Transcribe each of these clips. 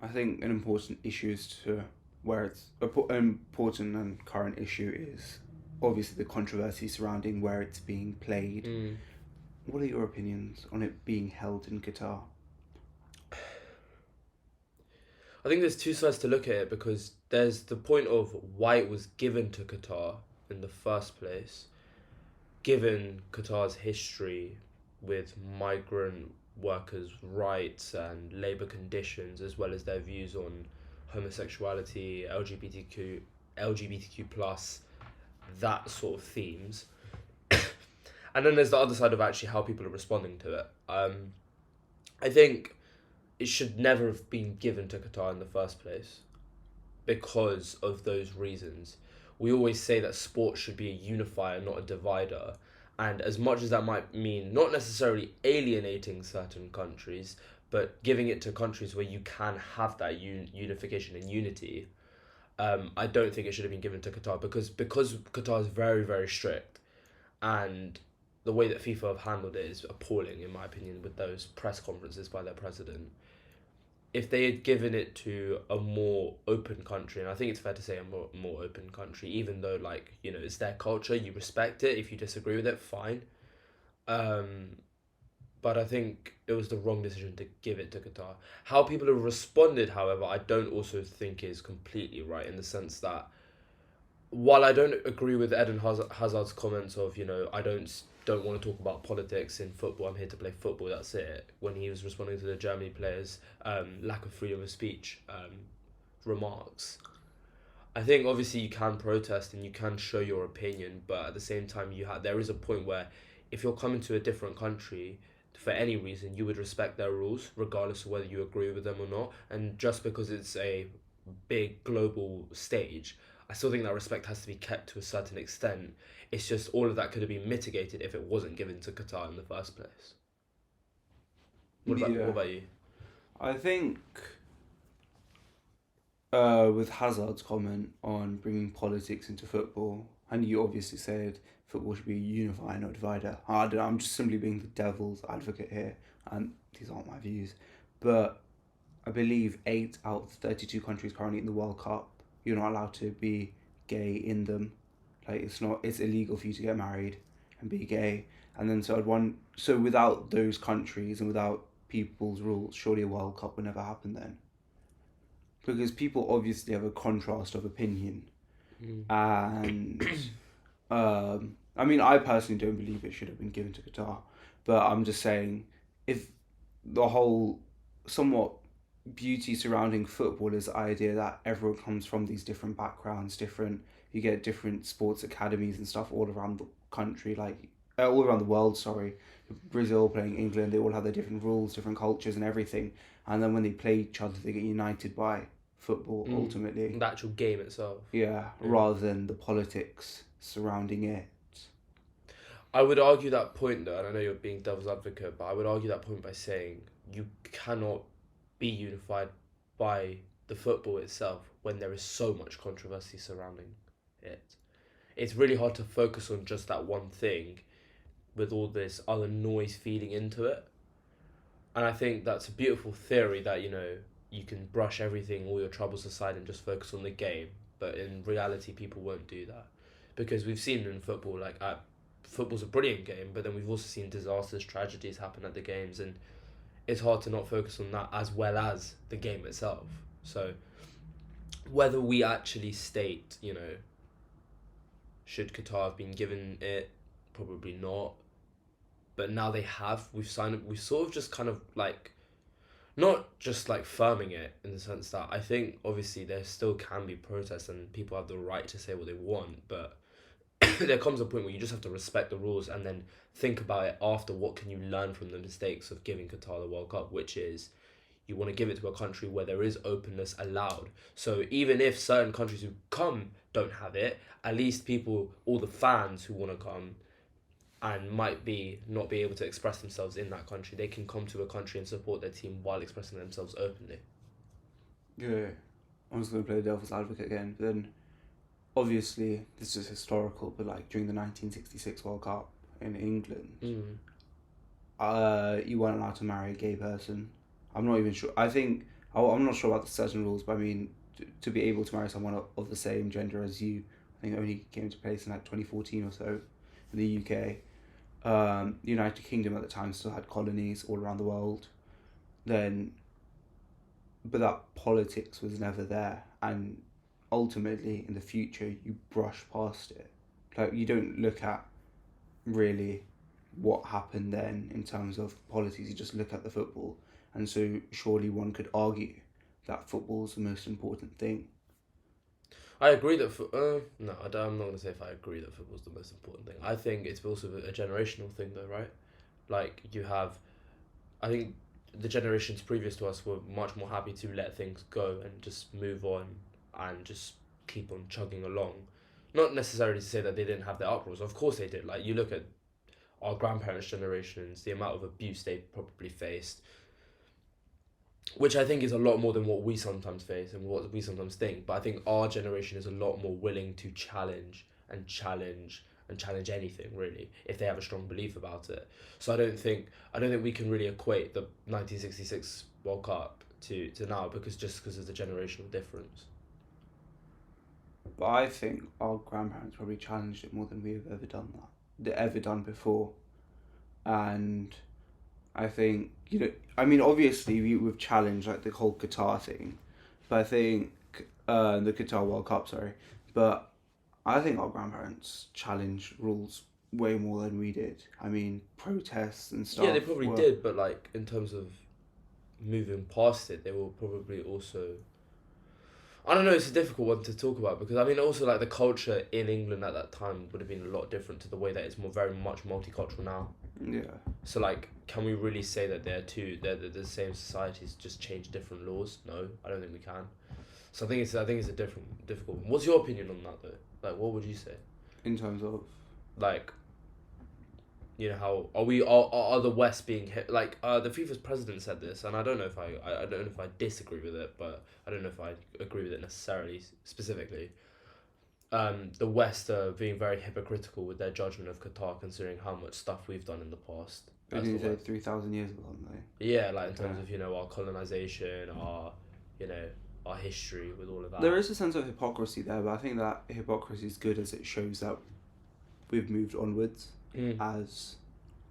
I think an important issue is to where it's an important and current issue is obviously the controversy surrounding where it's being played. Mm. What are your opinions on it being held in Qatar? I think there's two sides to look at it, because there's the point of why it was given to Qatar in the first place, given Qatar's history with migrant workers' rights and labour conditions, as well as their views on homosexuality, LGBTQ plus, that sort of themes. And then there's the other side of actually how people are responding to it. I think it should never have been given to Qatar in the first place because of those reasons. We always say that sport should be a unifier, not a divider. And as much as that might mean not necessarily alienating certain countries, but giving it to countries where you can have that unification and unity, I don't think it should have been given to Qatar, because Qatar is very, very strict, and the way that FIFA have handled it is appalling, in my opinion, with those press conferences by their president. If they had given it to a more open country, and I think it's fair to say a more open country, even though, like, you know, it's their culture, you respect it. If you disagree with it, fine. Um, but I think it was the wrong decision to give it to Qatar. How people have responded, however, I don't also think is completely right, in the sense that while I don't agree with Eden Hazard's comments of, you know, I don't want to talk about politics in football, I'm here to play football, that's it, when he was responding to the Germany players' lack of freedom of speech remarks. I think obviously you can protest and you can show your opinion, but at the same time there is a point where if you're coming to a different country for any reason, you would respect their rules regardless of whether you agree with them or not. And just because it's a big global stage, I still think that respect has to be kept to a certain extent. It's just all of that could have been mitigated if it wasn't given to Qatar in the first place. What Yeah, about you? I think with Hazard's comment on bringing politics into football, and you obviously said football should be a unifier, not a divider. I don't know, I'm just simply being the devil's advocate here, and these aren't my views. But I believe 8 out of 32 countries currently in the World Cup, you're not allowed to be gay in them. Like it's illegal for you to get married and be gay. And then so without those countries and without people's rules, surely a World Cup would never happen then. Because people obviously have a contrast of opinion, Mm. and I mean, I personally don't believe it should have been given to Qatar, but I'm just saying, if the whole somewhat beauty surrounding football is the idea that everyone comes from these different backgrounds, you get different sports academies and stuff all around the country, like all around the world. Sorry, Brazil playing England, they all have their different rules, different cultures, and everything. And then when they play each other, they get united by football ultimately. The actual game itself. Yeah, Yeah. rather than the politics surrounding it. I would argue that point though, and I know you're being devil's advocate, but I would argue that point by saying you cannot be unified by the football itself when there is so much controversy surrounding it. It's really hard to focus on just that one thing with all this other noise feeding into it. And I think that's a beautiful theory that, you know, you can brush everything, all your troubles aside, and just focus on the game. But in reality, people won't do that. Because we've seen in football, football's a brilliant game, but then we've also seen disasters, tragedies happen at the games, and it's hard to not focus on that as well as the game itself. So whether we actually state, you know, should Qatar have been given it? Probably not. But now they have, we've signed it, we've sort of just kind of like, not just like firming it in the sense that I think obviously there still can be protests and people have the right to say what they want, but there comes a point where you just have to respect the rules and then think about it after. What can you learn from the mistakes of giving Qatar the World Cup, which is you want to give it to a country where there is openness allowed. So even if certain countries who come don't have it, at least people, all the fans who want to come and might be not be able to express themselves in that country, they can come to a country and support their team while expressing themselves openly. Yeah, I'm just gonna play the devil's advocate again. But then, obviously, this is historical. But like during the 1966 World Cup in England, you weren't allowed to marry a gay person. I'm not even sure. I think I'm not sure about the certain rules, but I mean, to be able to marry someone of the same gender as you, I think only came into place in like 2014 or so in the UK. United Kingdom at the time still had colonies all around the world. Then, but that politics was never there, and ultimately in the future you brush past it. Like you don't look at really what happened then in terms of politics. You just look at the football, and so surely one could argue that football's the most important thing. I agree that no, I'm not gonna say if I agree that football's the most important thing. I think it's also a generational thing, though, right? Like you have, I think the generations previous to us were much more happy to let things go and just move on and just keep on chugging along. Not necessarily to say that they didn't have their uproars. Of course they did. Like you look at our grandparents' generations, the amount of abuse they probably faced, which I think is a lot more than what we sometimes face and what we sometimes think. But I think our generation is a lot more willing to challenge anything really if they have a strong belief about it. So I don't think we can really equate the 1966 World Cup to now because of the generational difference. But I think our grandparents probably challenged it more than we have ever done ever done before, and I think I mean, obviously we've challenged like the whole Qatar thing, but I think the Qatar World Cup, sorry, but I think our grandparents challenged rules way more than we did. I mean, protests and Yeah, they stuff probably were did, but like in terms of moving past it, they will probably also. I don't know. It's a difficult one to talk about because I mean, also like the culture in England at that time would have been a lot different to the way that it's more very much multicultural now. yeah. So like, can we really say that they're the same societies just change different laws? No, I don't think we can. So I think it's a difficult one. What's your opinion on that though? Like, what would you say? In terms of Like, how are the West being hit? Like, the FIFA's president said this, and I don't know if I don't know if I disagree with it, but I don't know if I agree with it necessarily specifically. The West are being very hypocritical with their judgment of Qatar, considering how much stuff we've done in the past. they As the did say West. 3,000 years ago, haven't they? Yeah, like in terms Yeah. of our colonization, you know, our history with all of that. There is a sense of hypocrisy there, but I think that hypocrisy is good as it shows that we've moved onwards Mm. as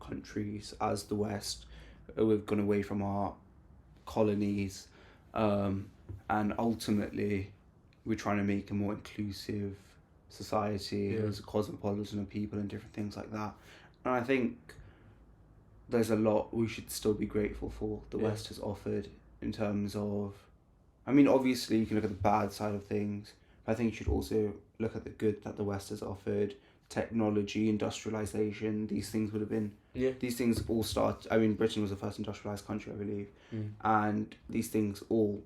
countries, as the West. We've gone away from our colonies, and ultimately, we're trying to make a more inclusive society. Yeah. There's a cosmopolitan of people and different things like that. And I think there's a lot we should still be grateful for the Yeah. West has offered in terms of. I mean, obviously, you can look at the bad side of things, but I think you should also look at the good that the West has offered. Technology, industrialization, these things would have been. Yeah. These things all start. I mean, Britain was the first industrialized country, I believe, Mm. and these things all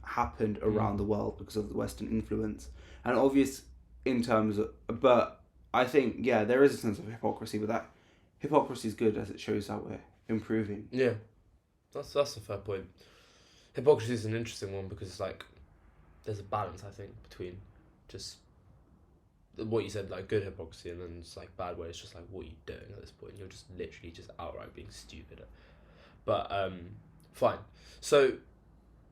happened around the world because of the Western influence. And obvious in terms of, but I think there is a sense of hypocrisy, but that hypocrisy is good as it shows that we're improving. Yeah, that's a fair point. Hypocrisy is an interesting one because it's like there's a balance I think between just what you said, like good hypocrisy, and then it's like bad where it's just like what are you doing at this point? You're just literally just outright being stupid. But fine. So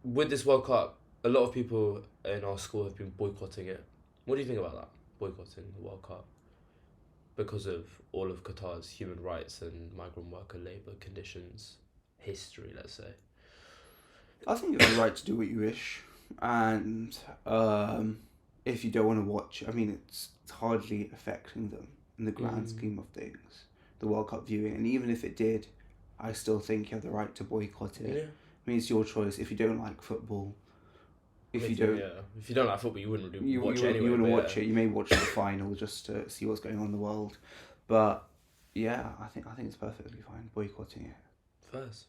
with this World Cup, a lot of people in our school have been boycotting it. What do you think about that? Boycotting the World Cup because of all of Qatar's human rights and migrant worker labour conditions history, let's say. I think you have the right to do what you wish, and if you don't want to watch, I mean, it's hardly affecting them in the grand scheme of things, the World Cup viewing. And even if it did, I still think you have the right to boycott it. Yeah. I mean, it's your choice. If you don't like football, if you don't like football, you wouldn't really watch it anyway. you wouldn't but watch it. You may watch the final just to see what's going on in the world. But yeah, I think it's perfectly fine boycotting it. First.